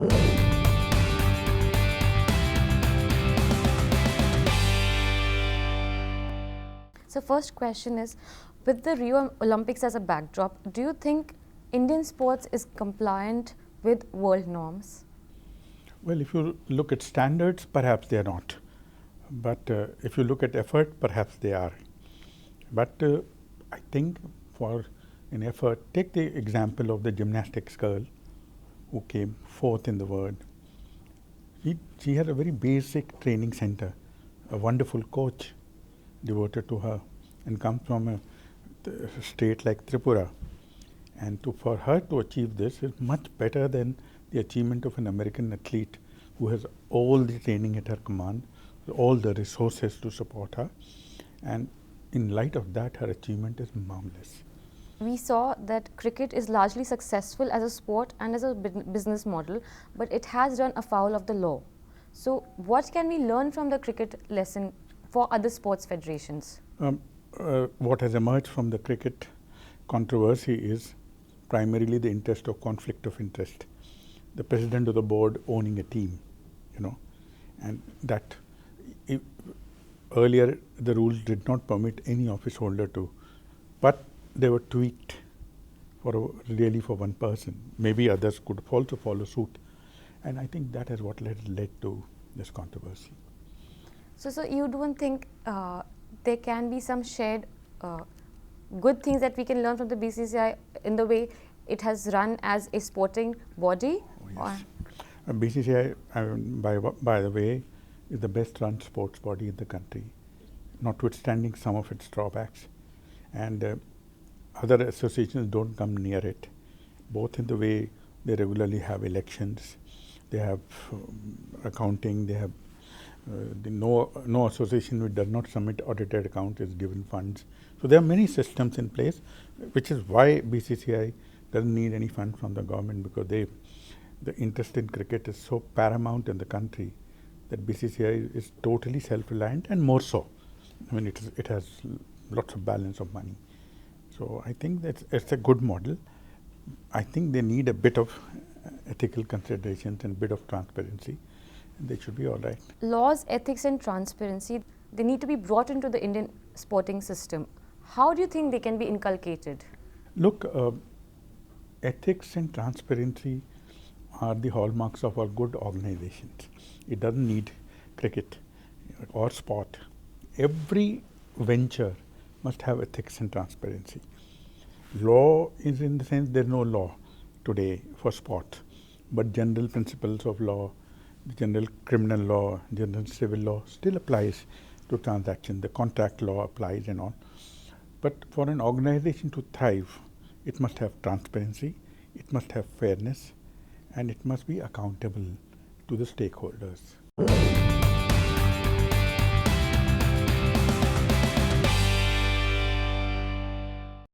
So first question is, with the Rio Olympics as a backdrop, do you think Indian sports is compliant with world norms? Well, if you look at standards, perhaps they are not. But if you look at effort, perhaps they are. But I think for an effort, take the example of the gymnastics girl who came fourth in the world. She had a very basic training center, a wonderful coach devoted to her, and comes from a state like Tripura. And for her to achieve this is much better than the achievement of an American athlete who has all the training at her command, all the resources to support her. And in light of that, her achievement is marvelous. We saw that cricket is largely successful as a sport and as a business model, but it has run afoul of the law. So what can we learn from the cricket lesson for other sports federations? What has emerged from the cricket controversy is primarily the interest of conflict of interest. The president of the board owning a team, and that earlier the rules did not permit any office holder to, but they were tweaked really for one person. Maybe others could also follow suit, and I think that is what led to this controversy. So you don't think there can be some shared good things that we can learn from the BCCI in the way it has run as a sporting body? Oh, yes. BCCI, by the way, is the best run sports body in the country, notwithstanding some of its drawbacks. And other associations don't come near it, both in the way they regularly have elections, they have accounting, they have no association which does not submit audited account is given funds. So there are many systems in place, which is why BCCI doesn't need any fund from the government, because the interest in cricket is so paramount in the country that BCCI is totally self-reliant, and more so. I mean, it has lots of balance of money. So I think that it's a good model. I think they need a bit of ethical considerations and a bit of transparency, and they should be all right. Laws, ethics and transparency, they need to be brought into the Indian sporting system. How do you think they can be inculcated? Look, ethics and transparency are the hallmarks of our good organizations. It doesn't need cricket or sport. Every venture must have ethics and transparency. Law is, in the sense, there's no law today for sport, but general principles of law, the general criminal law, general civil law still applies to transaction. The contract law applies and all. But for an organization to thrive, it must have transparency, it must have fairness, and it must be accountable to the stakeholders.